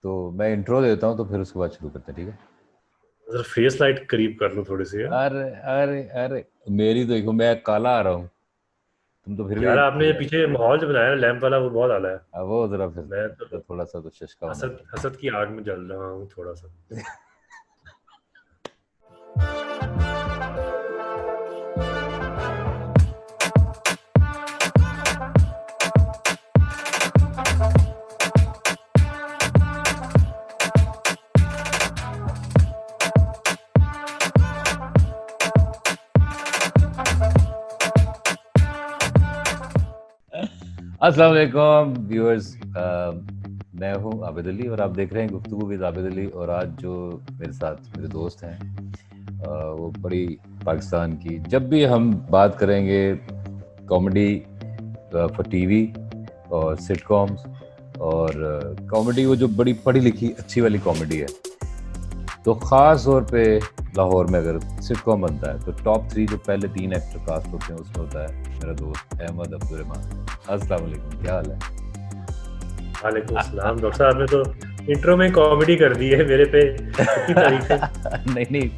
तो मैं इंट्रो देता हूँ तो फिर उसके बाद शुरू करते हैं, ठीक है? जरा फेस लाइट करीब कर लो थोड़ी सी यार। अरे अरे अरे, मेरी तो देखो, मैं काला आ रहा हूँ, तुम तो फिर भी यार अच्छे आपने लग रहे पीछे माहौल जो बनाया ना लैंप वाला वो बहुत आला है। हो। अब वो जरा फिर मैं तो तो थोड़ा सा तो चस्का होना हसद चाहिए। हसद की आग में जल रहा हूँ थोड़ा सा। अस्सलाम वालेकुम व्यूअर्स, मैं हूँ आबिद अली और आप देख रहे हैं गुफ्तगू विद आबिद अली। और आज जो मेरे साथ मेरे दोस्त हैं, वो बड़ी पाकिस्तान की, जब भी हम बात करेंगे कॉमेडी फॉर टीवी और सिटकॉम्स और कॉमेडी, वो जो बड़ी पढ़ी लिखी अच्छी वाली कॉमेडी है, तो ख़ास तौर पे लाहौर में अगर सिटकॉम बनता है तो टॉप 3 जो पहले 3 एक्टर कास्ट होते हैं उसमें होता है मेरा दोस्त अहमद अब्दुर्रहमान। अस्सलाम वालेकुम, क्या हाल है? वालेकुम सलाम। डॉक्टर साहब ने तो इंट्रो में कॉमेडी कर दी है मेरे पे, इतनी तारीफें। नहीं नहीं,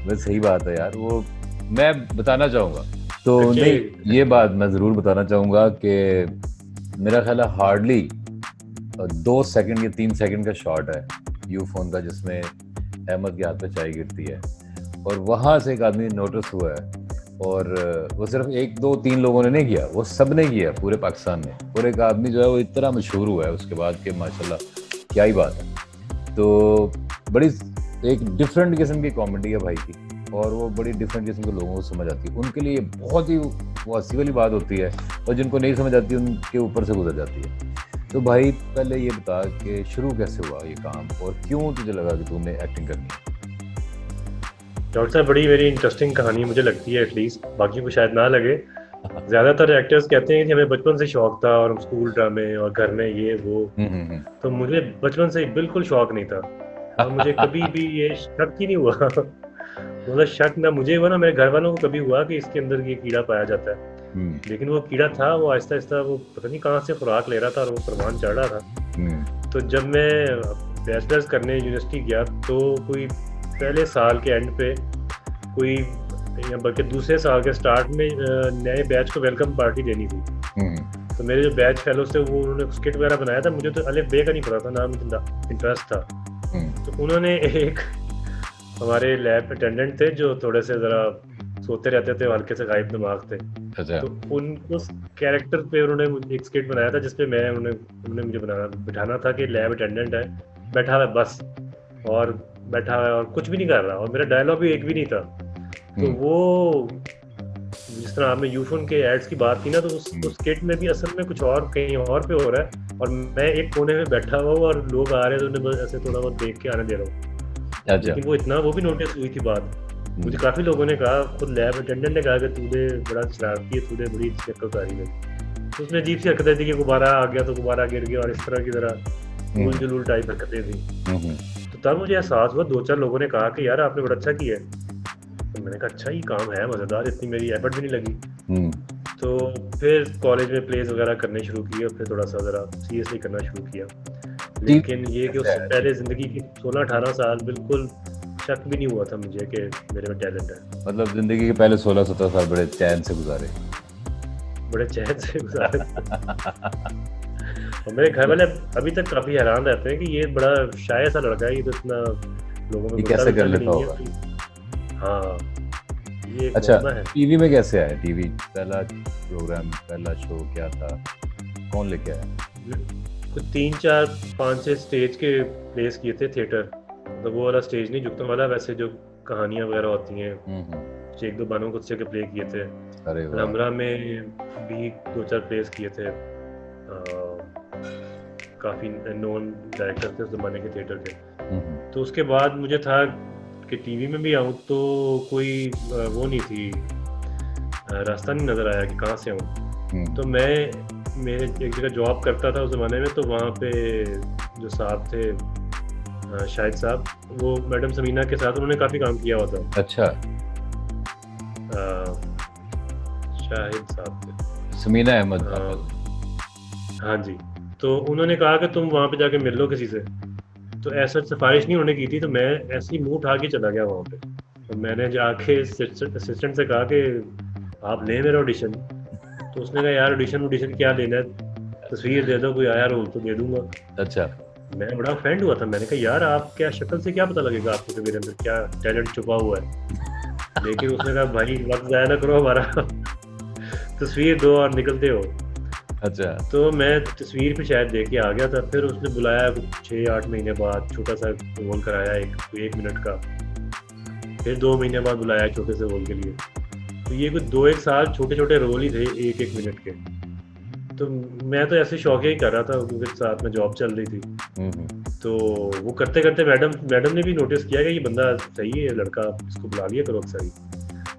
बस सही बात है यार, वो मैं बताना चाहूँगा तो अच्छे। नहीं, ये बात मैं ज़रूर बताना चाहूँगा कि मेरा ख्याल है हार्डली 2 सेकंड या 3 सेकंड का शॉट है यू फोन का जिसमें अहमद के हाथ पे चाय गिरती है और वहां से एक आदमी नोटिस हुआ है। और वो सिर्फ एक दो तीन लोगों ने नहीं किया, वो सब ने किया पूरे पाकिस्तान में। और एक आदमी जो है वो इतना मशहूर हुआ है उसके बाद कि माशाल्लाह क्या ही बात है। तो बड़ी एक डिफरेंट किस्म की कॉमेडी है भाई की, और वो बड़ी डिफरेंट किस्म के लोगों को समझ आती है। उनके लिए बहुत ही वो हंसी वाली बात होती है, और जिनको नहीं समझ आती उनके ऊपर से गुजर जाती है। तो भाई पहले ये बता कि शुरू कैसे हुआ ये काम, और क्यों तुझे लगा कि तूने एक्टिंग करनी है? डॉक्टर साहब बड़ी मेरी इंटरेस्टिंग कहानी मुझे लगती है, एटलीस्ट बाकी को शायद ना लगे। ज्यादातर एक्टर्स कहते हैं कि हमें बचपन से शौक था और हम स्कूल ड्रामे और घर में ये वो। हम्म। तो मुझे बचपन से बिल्कुल शौक नहीं था और मुझे कभी भी ये शक ही नहीं हुआ। मतलब शक ना मुझे हुआ ना मेरे घर वालों को कभी हुआ कि इसके अंदर ये कीड़ा पाया जाता है। हम्म लेकिन वो कीड़ा था, वो आहिस्ता आहिस्ता वो पता नहीं कहाँ से खुराक ले रहा था और वो प्रमाण चढ़ रहा था। हम्म तो जब मैं बैचलर्स करने यूनिवर्सिटी गया तो कोई पहले साल के एंड पे कोई, या बल्कि दूसरे साल के स्टार्ट में नए बैच को वेलकम पार्टी देनी थी। हम्म तो मेरे जो बैच फेलोज थे वो उन्होंने स्किट वगैरह बनाया था। मुझे तो अलिफ बे का नहीं पता था, ना मुझे इंटरेस्ट था। हम्म। तो उन्होंने एक हमारे लैब अटेंडेंट थे जो थोड़े से ज़रा सोते रहते थे, हल्के से गायब दिमाग थे। अच्छा। तो उन उस कैरेक्टर पे उन्होंने एक स्किट बनाया था जिसपे मैं उन्होंने मुझे बिठाना था कि लैब अटेंडेंट है, बैठा हुआ है बस, और बैठा हुआ है और कुछ भी नहीं कर रहा, और मेरा डायलॉग भी एक भी नहीं था। तो हम्म वो जिस तरह आपने यूफोन के एड्स की बात की ना, तो उस स्किट में भी असल में कुछ और कहीं और पे हो रहा है और मैं एक कोने में बैठा हुआ हूँ और लोग आ रहे हैं तो उन्हें बस ऐसे थोड़ा बहुत देख के आने दे रहा हूँ। अच्छा। लेकिन वो इतना वो भी नोटिस हुई थी बात। मुझे काफ़ी लोगों ने कहा, खुद लैब अटेंडेंट ने कहा कि तूने बड़ा शरारती है, तूने बड़ी शक्लकारी है। तो उसमें अजीब सी हरकतें थी कि गुब्बारा आ गया तो गुब्बारा गिर गया और इस तरह की तरह उल जुलूल टाइप हरकतें थी। हम्म तो तब मुझे एहसास हुआ, दो चार लोगों ने कहा कि यार आपने बड़ा अच्छा किया है। तो मैंने कहा अच्छा, ये काम है मज़ेदार, इतनी मेरी एफर्ट भी नहीं लगी। हम्म। तो फिर कॉलेज में प्लेज वगैरह करने शुरू किए और फिर थोड़ा सा ज़रा सीरियसली करना शुरू किया। टीवी लेकिन ये कि कैसे उससे आया? पहले ज़िंदगी की 16-18 साल बिल्कुल शक भी नहीं हुआ था मुझे कि मेरे में टैलेंट है। मतलब जिंदगी के पहले 16-17 साल बड़े चैन से गुजारे। बड़े चैन से गुजारे थे। और मेरे घर वाले अभी तक काफ़ी हैरान रहते हैं कि ये बड़ा शाय सा लड़का है, ये तो इतना लोगों में ये घुलता कैसे कर मिलता भी लेता नहीं होगा? है। हाँ, ये एक अच्छा, मौजमा है। टीवी में कैसे आया? टीवी पहला प्रोग्राम, पहला शो क्या था? कौन लेके आया? कुछ 3-4-5-6 स्टेज के प्लेस किए थे थिएटर। तो वो वाला स्टेज नहीं झुकने वाला, वैसे जो कहानियाँ वगैरह होती हैं, हम्म। एक दो बानों कुत्ते के प्ले किए थे। अरे और वाह। हमरा में भी 2-4 प्लेस किए थे। काफ़ी नॉन डायरेक्टर थे उस ज़माने के थिएटर के। हम्म तो उसके बाद मुझे था कि टीवी में भी आऊँ तो कोई वो नहीं थी, रास्ता नहीं नज़र आया कि कहाँ से आऊँ। तो मैं मेरे एक जगह जॉब करता था उस ज़माने में, तो वहाँ पे जो साहब थे, शाहिद साहब, वो मैडम समीना के साथ उन्होंने काफ़ी काम किया हुआ था। अच्छा। अ, शाहिद साहब थे। समीना अहमद अ, आपस। हाँ जी। तो उन्होंने कहा कि तुम वहाँ पे जाके मिल लो किसी से। तो ऐसा सिफारिश नहीं उन्होंने की थी, तो मैं ऐसे ही मुंह उठा के चला गया वहाँ पे। तो मैंने जाके असिस्टेंट से कहा कि आप लें मेरा ऑडिशन। तो उसने कहा यार ऑडिशन क्या लेना है, तस्वीर दे दो, कोई आया रोल तो दे दूंगा। अच्छा। मैं बड़ा ऑफेंड हुआ था, मैंने कहा यार आप क्या शक्ल से क्या पता लगेगा आपको कि मेरे अंदर क्या टैलेंट छुपा हुआ है। लेकिन उसने कहा भाई वक्त ज़ाया ना करो हमारा, तस्वीर दो और निकलते हो। अच्छा। तो मैं तस्वीर पे शायद देख के आ गया था। फिर उसने बुलाया कुछ 6-8 महीने बाद, छोटा सा रोल कराया 1 मिनट का। फिर 2 महीने बाद बुलाया छोटे से रोल के लिए। तो ये कुछ 2-1 साल छोटे छोटे रोल ही थे 1-1 मिनट के। तो मैं तो ऐसे शौकिया ही कर रहा था, क्योंकि साथ में जॉब चल रही थी। तो वो करते करते मैडम ने भी नोटिस किया कि ये बंदा सही है, लड़का, इसको बुला लिया करो अक्सर ही।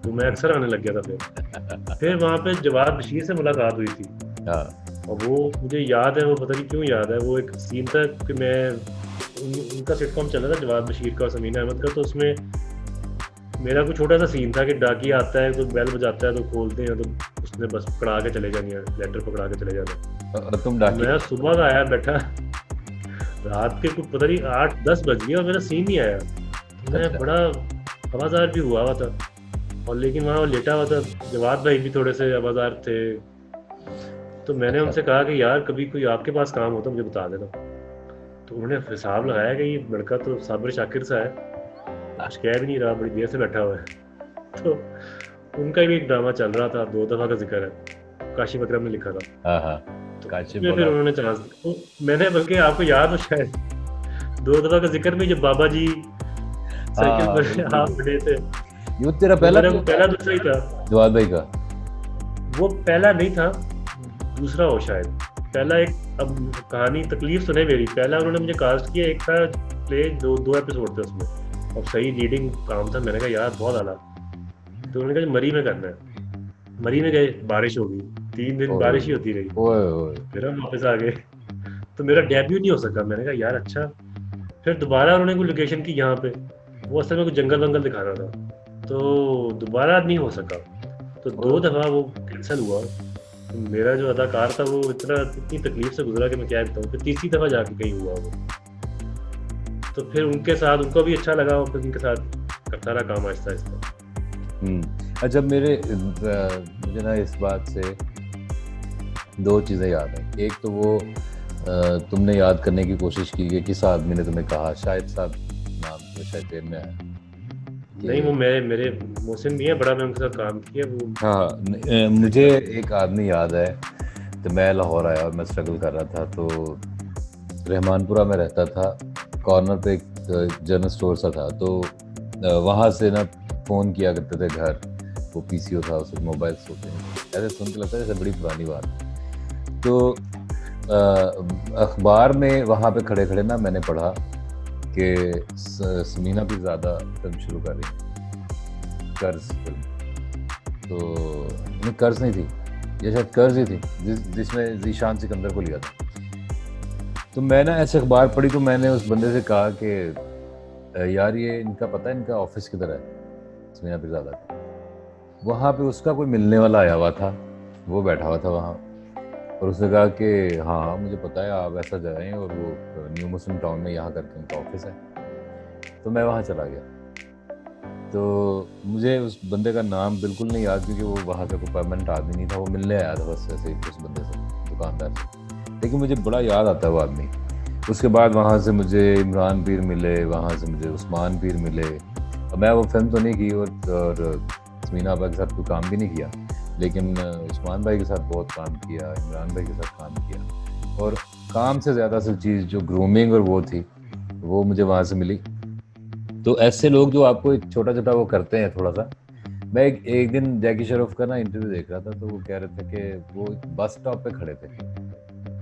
तो मैं अक्सर आने लग गया था। फिर वहाँ पे जवाद बशीर से मुलाकात हुई थी। हाँ। और वो मुझे याद है, वो पता नहीं क्यों याद है, वो एक सीन था कि मैं उनका सिटकॉम चल रहा था जवाद बशीर का और समीना अहमद का। तो उसमें मेरा कुछ छोटा सा सीन था कि डाकिया आता है तो बेल बजाता है तो खोलते हैं, तो उसने बस पकड़ा के चले जानी है, लेटर पकड़ा के चले जाना। तुम डाकिया? मैं सुबह का आया बैठा, रात के कुछ पता नहीं 8-10 बज गए और मेरा सीन नहीं आया। मैं बड़ा आवाज़ार भी हुआ था, और लेकिन वहाँ लेटा हुआ था। जवाद भाई भी थोड़े से आवाज़ार थे। तो मैंने उनसे कहा कि यार कभी कोई आपके पास काम होता मुझे बता देना। तो उन्होंने हिसाब लगाया कि ये लड़का तो साबिर शाकिर सा है, कुछ कह भी नहीं रहा, बड़ी देर से बैठा हुआ है। तो उनका भी एक ड्रामा चल रहा था, 2 दफ़ा का जिक्र है, काशिफ अकरम ने लिखा था। तो फिर उन्होंने चांस, तो मैंने, बल्कि आपको याद हो शायद 2 दफ़ा का जिक्र में जब बाबा जी सर्किल पर आप खड़े थे, ये तेरा पहला दूसरा ही था जवाद भाई का? वो पहला नहीं था, दूसरा हो शायद। पहला एक, अब कहानी तकलीफ सुने मेरी, पहला उन्होंने मुझे कास्ट किया, एक था प्ले, 2 एपिसोड थे उसमें, और सही लीडिंग काम था। मैंने कहा यार बहुत आला। तो उन्होंने कहा मरी में करना है। मरी में गए, बारिश हो गई, 3 दिन बारिश ही होती रही। फिर हम वापस आ गए, तो मेरा डेब्यू नहीं हो सका। मैंने कहा यार अच्छा। फिर दोबारा उन्होंने कोई लोकेशन की यहाँ पे, वो असल में कुछ जंगल वंगल दिखाना था, तो दोबारा नहीं हो सका। तो 2 दफ़ा वो कैंसिल हुआ। तो मेरा जो अदाकार था वो इतनी तकलीफ से गुजरा कि मैं क्या बताऊँ। फिर तीसरी दफ़ा जाके कहीं हुआ वो। तो फिर उनके साथ, उनको भी अच्छा लगा, फिर उनके साथ करता रहा काम आहिस्ता आहिस्ता। अच्छा, मुझे ना इस बात से 2 चीज़ें याद हैं। एक तो वो तुमने याद करने की कोशिश की कि किस आदमी ने तुम्हें कहा, शायद साहब नाम तो शायद जेल में आया नहीं, वो मेरे मोहसिन भी है बड़ा, मैं उनके साथ काम किया वो। हाँ, मुझे एक आदमी याद है। तो मैं लाहौर आया और मैं स्ट्रगल कर रहा था, तो रहमानपुरा में रहता था, कॉर्नर पे एक जनरल स्टोर सा था। तो वहाँ से ना फ़ोन किया करते थे घर, वो पीसीओ था, उसमें मोबाइल्स होते हैं। ऐसे सुन के लगता है जैसे बड़ी पुरानी बात। तो अखबार में वहाँ पे खड़े खड़े ना मैंने पढ़ा कि समीना भी ज़्यादा फिल्म शुरू कर रही है, कर्ज फिल्म। तो नहीं, कर्ज नहीं थी, ये शायद कर्ज ही थी, जिसमें ज़ीशान सिकंदर को लिया था। तो मैं ना ऐसे अखबार पढ़ी, तो मैंने उस बंदे से कहा कि यार ये इनका पता है, इनका ऑफिस किधर है, समीना पीरज़ादा का। वहाँ पे उसका कोई मिलने वाला आया हुआ था, वो बैठा हुआ था वहाँ, और उसने कहा कि हाँ मुझे पता है, आप ऐसा जाएं, और वो न्यू मुस्लिम टाउन में यहाँ करके उनका ऑफिस है। तो मैं वहाँ चला गया। तो मुझे उस बंदे का नाम बिल्कुल नहीं याद, क्योंकि वो वहाँ का कोई परमानेंट आदमी नहीं था, वो मिलने आया था बस ऐसे उस बंदे से, दुकानदार से। लेकिन मुझे बड़ा याद आता है वो आदमी। उसके बाद वहाँ से मुझे इमरान पीर मिले, वहाँ से मुझे उस्मान पीर मिले। मैं वो फिल्म तो नहीं की और समीना आपा के साथ कोई काम भी नहीं किया, लेकिन उस्मान भाई के साथ बहुत काम किया, इमरान भाई के साथ काम किया। और काम से ज़्यादा असल चीज़ जो ग्रूमिंग और वो थी, वो मुझे वहाँ से मिली। तो ऐसे लोग जो आपको एक छोटा छोटा वो करते हैं थोड़ा सा। मैं एक दिन जैकी श्रॉफ का ना इंटरव्यू देख रहा था, तो वो कह रहे थे कि वो बस स्टॉप पे खड़े थे।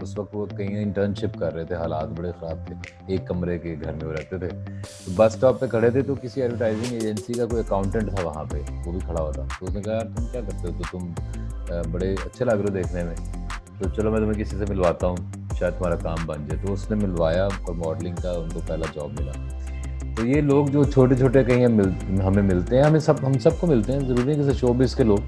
उस वक्त वो कहीं इंटर्नशिप कर रहे थे, हालात बड़े ख़राब थे, एक कमरे के घर में वो रहते थे। तो बस स्टॉप पे खड़े थे, तो किसी एडवर्टाइजिंग एजेंसी का कोई अकाउंटेंट था वहाँ पे, वो भी खड़ा हुआ था। तो उसने कहा यार तुम क्या करते हो, तो तुम बड़े अच्छे लग रहे हो देखने में, तो चलो मैं तुम्हें किसी से मिलवाता हूँ, शायद तुम्हारा काम बन जाए। तो उसने मिलवाया और मॉडलिंग का उनको पहला जॉब मिला। तो ये लोग जो छोटे छोटे कहीं हमें मिलते हैं, हम सबको मिलते हैं, ज़रूरी है कि शोबिज़ के लोग,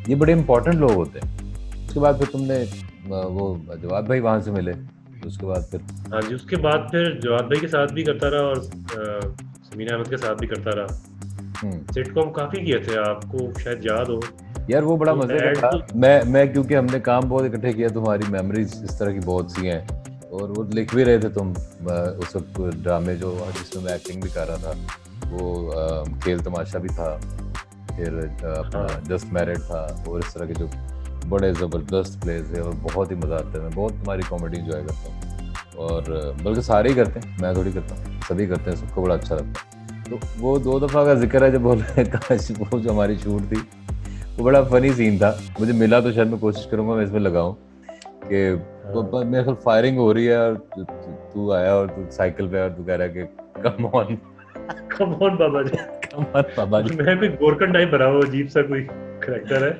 ये बड़े इंपॉर्टेंट लोग होते हैं। उसके बाद फिर तुमने वो जवाद भाई वहाँ से मिले, उसके बाद फिर हाँ जी, उसके बाद फिर जवाद भाई के साथ भी करता रहा और समीना अहमद के साथ भी करता रहा। सिटकॉम काफ़ी किए थे, आपको शायद याद हो। यार वो बड़ा तो मजे का एड था। तो मैं क्योंकि हमने काम बहुत इकट्ठे किया, तुम्हारी मेमोरीज इस तरह की बहुत सी हैं, और वो लिख भी रहे थे तुम उस वक्त ड्रामे जो जिसमें मैं एक्टिंग भी कर रहा था, वो खेल तमाशा भी था, फिर अपना हाँ जस्ट मैरिड था, और इस तरह के जो बड़े ज़बरदस्त प्लेज है और बहुत ही मज़ा आता है। मैं बहुत तुम्हारी कॉमेडी इंजॉय करता हूँ, और बल्कि सारे ही करते हैं, मैं थोड़ी करता हूँ, सभी करते हैं, सबको बड़ा अच्छा लगता है। तो वो 2 दफ़ा का जिक्र है जब बोल रहे काश वो जो हमारी शूट थी, वो बड़ा फनी सीन था। मुझे मिला तो शायद मैं कोशिश करूंगा मैं इसमें लगाऊं कि हाँ मेरे ख्याल फायरिंग हो रही है और तू आया और तू साइकिल पे और तू कह रहा है कि come on come on Baba ji. Come on Baba ji. मैं कोई गोरकन टाइप बना हुआ, अजीब सा कोई करेक्टर है,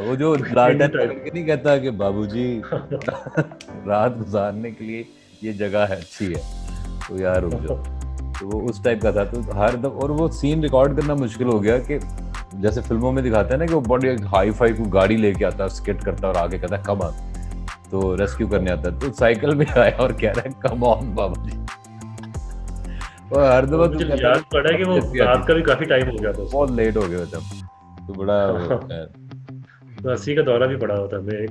वो जो गेंडू लालटेन पकड़ टाइप। के नहीं कहता कि बाबूजी रात गुजारने के लिए ये जगह है अच्छी है, तो यार रुक जाओ। तो वो उस टाइप का था। तो हर दफा, और वो सीन रिकॉर्ड करना मुश्किल हो गया कि जैसे फिल्मों में दिखाते हैं ना कि वो बड़ी हाई फाई को गाड़ी लेके आता है, स्किट करता है और आगे कहता है कम ऑन, तो रेस्क्यू करने आता है, तो साइकिल में आया और कह रहा है कम ऑन बाबा जी। और हर दफा मुझे याद पड़ा कि वो रात का भी काफी टाइम हो गया था उसको। बहुत लेट हो गया जब, तो बड़ा तो 80 का दौरा भी पड़ा हुआ था मैं एक।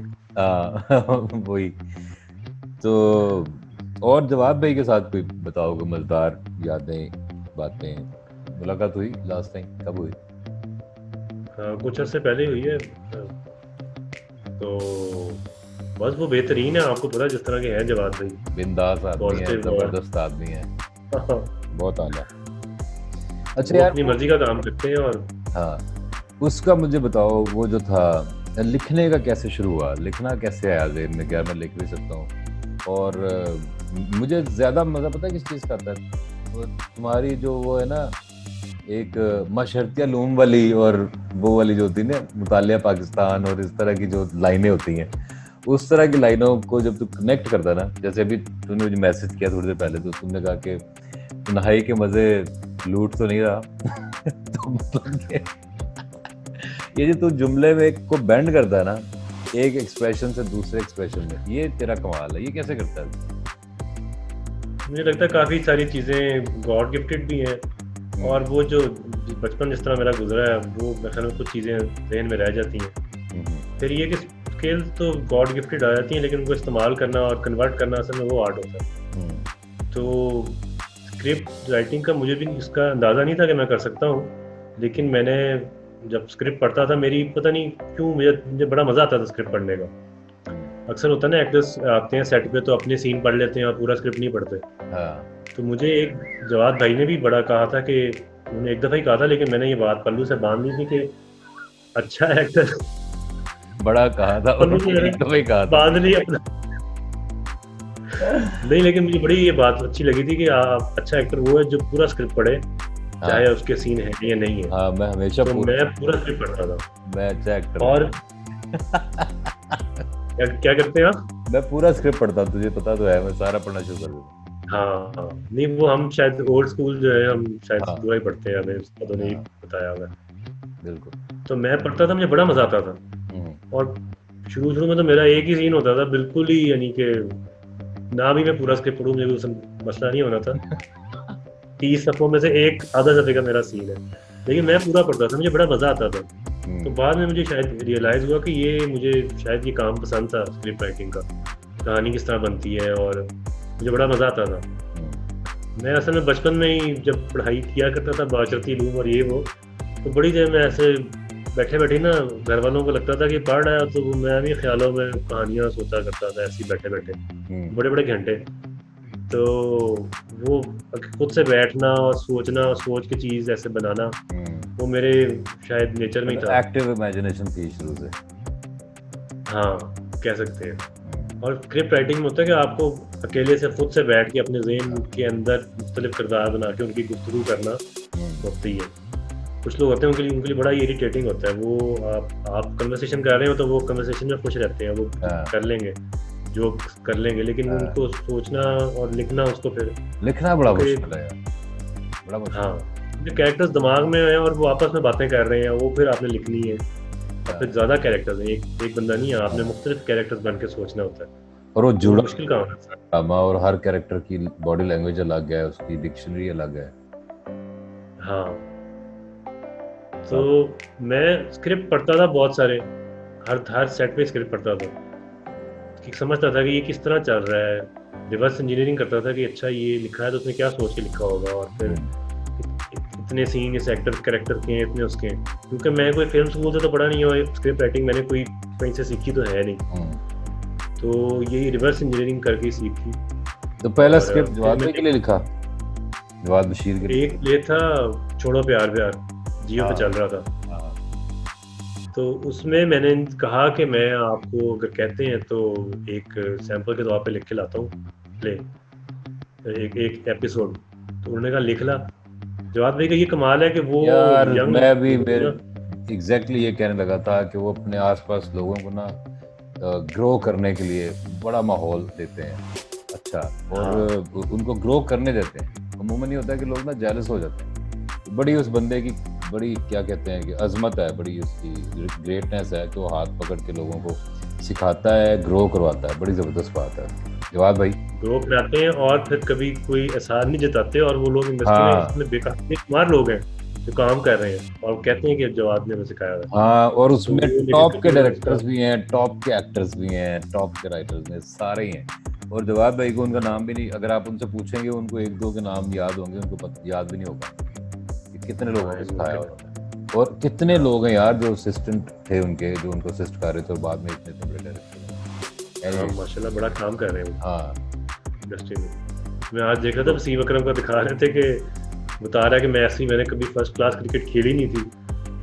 वही। तो और जवाब भाई के साथ कोई बताओ कोई मजेदार यादें, बातें। मुलाकात हुई लास्ट टाइम कब हुई? कुछ अर्से पहले हुई है। तो बस वो बेहतरीन है, आपको पता है जिस तरह के हैं जवाद भाई, बिंदास आदमी है, पॉजिटिव और जबरदस्त आदमी है, बहुत आला। अच्छा वो यार अपनी मर्जी का काम करते हैं। और हाँ, उसका मुझे बताओ, वो जो था लिखने का कैसे शुरू हुआ, लिखना कैसे आया ज़हन में, क्या मैं लिख भी सकता हूँ? और मुझे ज़्यादा मज़ा पता है किस चीज़ का आता है? वो तुम्हारी जो वो है ना, एक मशरतिया लूम वाली और वो वाली जो होती है ना, मुतालिया पाकिस्तान और इस तरह की जो लाइनें होती हैं, उस तरह की लाइनों को जब तू कनेक्ट करता ना, जैसे अभी तूने मुझे मैसेज किया थोड़ी देर पहले, तो तुमने कहा कि तन्हाई के मज़े लूट तो नहीं रहा तो मतलब ये जो तू जुमले में एक को बेंड करता है ना, एक एक्सप्रेशन से दूसरे एक्सप्रेशन में, ये तेरा कमाल है। ये कैसे करता है? मुझे लगता है काफ़ी सारी चीज़ें गॉड गिफ्टेड भी हैं, और वो जो बचपन जिस तरह मेरा गुजरा है, वो मेरे ख्याल में कुछ चीज़ें जहन में रह जाती हैं। फिर ये कि स्किल्स तो गॉड गिफ्टेड आ जाती हैं, लेकिन उनको इस्तेमाल करना और कन्वर्ट करना असल में वो आर्ट होता है। तो स्क्रिप्ट राइटिंग का मुझे भी इसका अंदाज़ा नहीं था कि मैं कर सकता हूँ, लेकिन मैंने जब स्क्रिप्ट पढ़ता था, मेरी पता नहीं क्यों मुझे बड़ा मज़ा आता था स्क्रिप्ट पढ़ने का। अक्सर होता है ना, एक्टर्स आते हैं सेट पे तो अपने सीन पढ़ लेते हैं और पूरा स्क्रिप्ट नहीं पढ़ते। तो मुझे एक जवाद भाई ने भी बड़ा कहा था कि उन्होंने एक दफ़ा ही कहा था, लेकिन मैंने ये बात पल्लू से बांध ली थी कि अच्छा एक्टर बड़ा कहा था, पल्लू से बांध ली अपना नहीं, लेकिन मुझे बड़ी ये बात अच्छी लगी थी कि आप अच्छा एक्टर वो है जो पूरा स्क्रिप्ट पढ़े, चाहे उसके सीन है या नहीं है। हाँ, मैं हमेशा तो मैं पूरा स्क्रिप्ट पढ़ता था। मैं अच्छा एक्टर और क्या करते हैं आप? मैं पूरा स्क्रिप्ट पढ़ता हूँ, तुझे पता तो है, मैं सारा पढ़ना शुरू कर देता हूँ। हाँ, नहीं वो हम शायद ओल्ड स्कूल जो है, हम शायद पूरा ही पढ़ते हैं, हमें उसका तो नहीं बताया होगा। बिल्कुल। तो मैं पढ़ता था, मुझे बड़ा मजा आता था। और शुरू में तो मेरा एक ही सीन होता था बिल्कुल ही, यानी कि ना भी मैं पूरा स्क्रिप्ट पढ़ूं, मुझे कोई मसला नहीं होना था। 30 सफ़ों में से एक आधा सफ़े का मेरा सीन है, लेकिन मैं पूरा पढ़ता था, मुझे बड़ा मजा आता था। तो बाद में मुझे शायद रियलाइज़ हुआ कि ये मुझे शायद ये काम पसंद था, स्क्रिप्ट राइटिंग का, कहानी किस तरह बनती है, और मुझे बड़ा मज़ा आता था। मैं असल में बचपन में ही जब पढ़ाई किया करता था, बाशरती लूम और ये वो, तो बड़ी देर में ऐसे बैठे ना, घर वालों को लगता था कि पढ़ रहा है, तो मैं भी ख्यालों में कहानियाँ सोचा करता था, ऐसे बैठे बड़े घंटे। तो वो खुद से बैठना और सोचना और सोच के चीज़ ऐसे बनाना, वो मेरे शायद नेचर में ही था। एक्टिव इमेजिनेशन थी शुरू से। हाँ, कह सकते हैं। और स्क्रिप्ट राइटिंग में होता है कि आपको अकेले से खुद से बैठ के अपने ज़हन के अंदर मुख्तलिफ किरदार बना के उनकी गुफ्तगू करना होती है। कुछ लोग होते हैं उनके लिए बड़ा ही इरिटेटिंग होता है। वो आप कन्वर्सेशन कर रहे हो तो वो कन्वर्सेशन में खुश रहते हैं, वो कर लेंगे, जोक कर लेंगे, लेकिन उनको सोचना और लिखना, उसको फिर लिखना बड़ा मुश्किल है यार, बड़ा मुश्किल। हाँ, जो कैरेक्टर्स दिमाग में हैं और वो आपस में बातें कर रहे हैं, वो फिर आपने लिखनी है। अब फिर ज़्यादा कैरेक्टर्स हैं, एक बंदा नहीं है, आपने मुख्तलिफ कैरेक्टर्स बन के सोचना होता है। और वो जुड़ा मुश्किल काम है ड्रामा, और हर कैरेक्टर की बॉडी लैंग्वेज अलग है, उसकी डिक्शनरी अलग है। हाँ, तो मैं स्क्रिप्ट पढ़ता था बहुत सारे, हर सेट पे स्क्रिप्ट पढ़ता था कि समझता था कि ये किस तरह चल रहा है, रिवर्स इंजीनियरिंग करता था कि अच्छा ये लिखा है तो उसने क्या सोच के लिखा होगा, और फिर इतने सीन इस एक्टर कैरेक्टर के हैं, इतने उसके हैं, क्योंकि मैं कोई फिल्म स्कूल से तो पढ़ा नहीं है, स्क्रिप्ट राइटिंग मैंने कोई कहीं से सीखी तो है नहीं, तो यही रिवर्स इंजीनियरिंग करके सीखी। तो पहला स्क्रिप्ट जवाद भाई के लिए लिखा, जवाद बशीर के लिए? एक ये था छोड़ो प्यार प्यार, जियो पे चल रहा था, तो उसमें मैंने कहा कि मैं आपको अगर कहते हैं तो एक सैंपल के तौर पे लिख के लाता हूँ प्ले, एक एपिसोड, तो उन्होंने कहा लिख ला। जवाद भाई का ये कमाल है कि वो यार यंग, मैं भी एग्जैक्टली ये कहने लगा था कि वो अपने आसपास लोगों को ना ग्रो करने के लिए बड़ा माहौल देते हैं अच्छा, और उनको ग्रो करने देते हैं। अमूमन ये होता है कि लोग ना जेलस हो जाते हैं। बड़ी उस बंदे की बड़ी क्या कहते हैं कि अजमत है, बड़ी उसकी ग्रेटनेस है कि वो हाथ पकड़ के लोगों को सिखाता है, ग्रो करवाता है। बड़ी ज़बरदस्त बात है जवाद भाई, ग्रो कराते हैं और फिर कभी कोई एहसान नहीं जताते, और वो लोग इंडस्ट्री में बेकार लोग हैं जो काम कर रहे हैं और कहते हैं कि जवाद ने हमें सिखाया है। हाँ, और उसमें टॉप के डायरेक्टर्स भी हैं, टॉप के एक्टर्स भी हैं, टॉप के राइटर्स में सारे ही हैं। और जवाद भाई को उनका नाम भी नहीं, अगर आप उनसे पूछेंगे उनको एक दो के नाम याद होंगे, उनको याद भी नहीं होगा कि कितने लोगों को सिखाया होगा, और कितने लोग हैं यार जो असिस्टेंट थे उनके, जो उनको असिस्ट कर रहे थे और बाद में इतने बड़े डायरेक्टर हैं। माशाल्लाह बड़ा काम कर रहे हैं हाँ इंडस्ट्री में। मैं आज देखा था वसीम अकरम का, दिखा रहे थे कि बता रहा है कि मैं ऐसे ही, मैंने कभी फर्स्ट क्लास क्रिकेट खेली नहीं थी,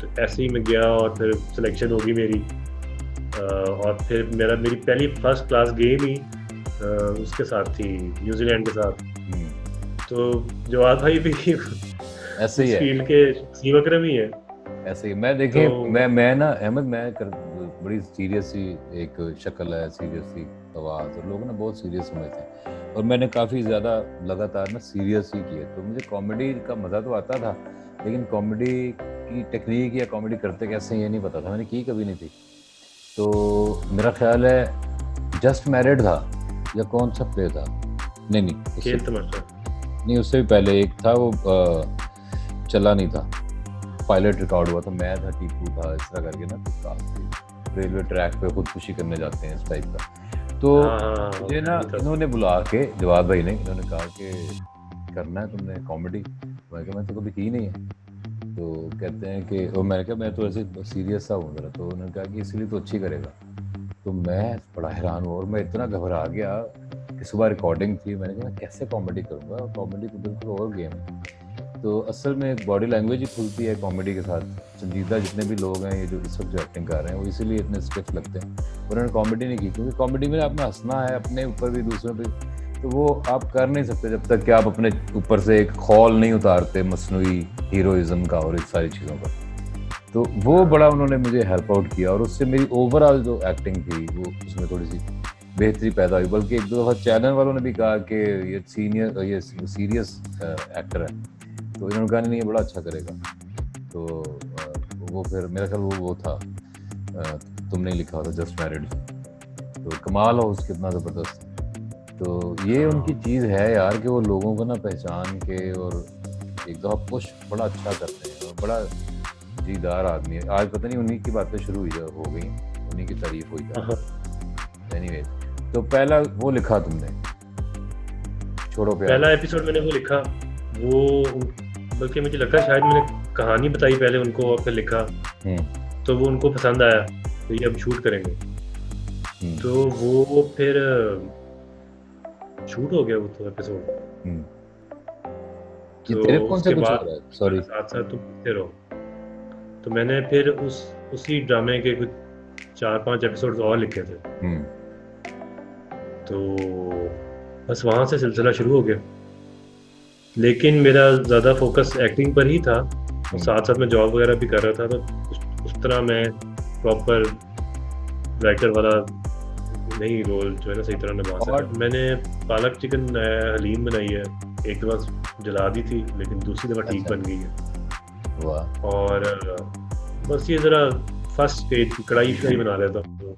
तो ऐसे ही मैं गया और फिर सिलेक्शन होगी मेरी, और फिर मेरी पहली फर्स्ट क्लास गेम ही उसके साथ थी, न्यूजीलैंड के साथ। तो जवाद भाई भी ऐसे ही है, फील्ड के वसीम अकरम ही है। ऐसे ही मैं देखें तो, मैं ना अहमद, बड़ी सीरियस सी एक शक्ल है, सीरियस सी आवाज़, और लोग ना बहुत सीरियस समझते हैं, और मैंने काफ़ी ज़्यादा लगातार ना सीरियस ही किए, तो मुझे कॉमेडी का मज़ा तो आता था, लेकिन कॉमेडी की टेक्निक या कॉमेडी करते कैसे ये नहीं पता था, मैंने की कभी नहीं थी। तो मेरा ख्याल है जस्ट मैरिड था या कौन सा प्ले था, नहीं नहीं उससे भी पहले एक था, वो चला नहीं था, पायलट रिकॉर्ड हुआ था, मैं था, टीपू था, इस तरह करके ना रेलवे ट्रैक पे खुदकुशी करने जाते हैं इस टाइप का। तो मुझे ना इन्होंने बुला के, जवाद भाई ने, इन्होंने कहा कि करना है तुमने कॉमेडी, मैं कहा मैं तो कभी की नहीं है, तो कहते हैं कि, और मैंने कहा मैं तो ऐसे सीरियस सा हूँ ज़रा, तो उन्होंने कहा कि इसीलिए तो अच्छी करेगा। तो मैं बड़ा हैरान हुआ और मैं इतना घबरा गया कि सुबह रिकॉर्डिंग थी, मैंने कहा कैसे कॉमेडी करूँगा, कॉमेडी तो बिल्कुल और गेम है। तो असल में बॉडी लैंग्वेज ही खुलती है कॉमेडी के साथ। संजीदा जितने भी लोग हैं ये जो इस वक्त जो एक्टिंग कर रहे हैं वो इसीलिए इतने स्टिफ लगते हैं, उन्होंने कॉमेडी नहीं की, क्योंकि कॉमेडी में आपने हंसना है अपने ऊपर भी दूसरों पे, तो वो आप कर नहीं सकते जब तक कि आप अपने ऊपर से एक खौल नहीं उतारते मसनूई हीरोइज्म का और इस सारी चीज़ों का। तो वो बड़ा उन्होंने मुझे हेल्प आउट किया, और उससे मेरी ओवरऑल जो एक्टिंग थी वो उसमें थोड़ी सी बेहतरी पैदा हुई। बल्कि एक दो दफ़ा चैनल वालों ने भी कहा कि ये सीरियस एक्टर है, तो इन्होंने कहा नहीं ये बड़ा अच्छा करेगा। तो वो फिर मेरा ख्याल वो था, तुमने लिखा था जस्ट मैरिड, तो कमाल हो उसके, कितना ज़बरदस्त। तो ये उनकी चीज़ है यार कि वो लोगों को ना पहचान के और एक दफ़ा पुश बड़ा अच्छा करते हैं, और बड़ा दीदार आदमी है। आज पता नहीं उन्हीं की बातें शुरू हो गई, उन्हीं की तारीफ हुई है। एनीवेज, तो पहला वो लिखा तुमने, छोड़ो प्यार, पहला एपिसोड मैंने वो लिखा, वो बल्कि मुझे लगता है शायद मैंने कहानी बताई पहले उनको और फिर लिखा, तो वो उनको पसंद आया, तो ये अब शूट करेंगे, तो वो फिर शूट हो गया वो तो एपिसोड। तो तेरे कौन से कुछ हो रहा है, सॉरी साथ साथ तुम पूछते रहो, तो मैंने फिर उसी ड्रामे के कुछ 4-5 एपिसोड्स और लिखे थे, तो बस वहाँ से सिलसिला शुरू हो गया। लेकिन मेरा ज़्यादा फोकस एक्टिंग पर ही था, और साथ साथ मैं जॉब वगैरह भी कर रहा था, तो उस तरह मैं प्रॉपर राइटर वाला नहीं रोल जो है ना सही तरह निभा सका। मैंने पालक चिकन हलीम बनाई है, एक दफ़ा जला दी थी लेकिन दूसरी दफ़ा ठीक बन गई है। और बस ये ज़रा फर्स्ट स्टेज की कढ़ाई बना लेता हूँ,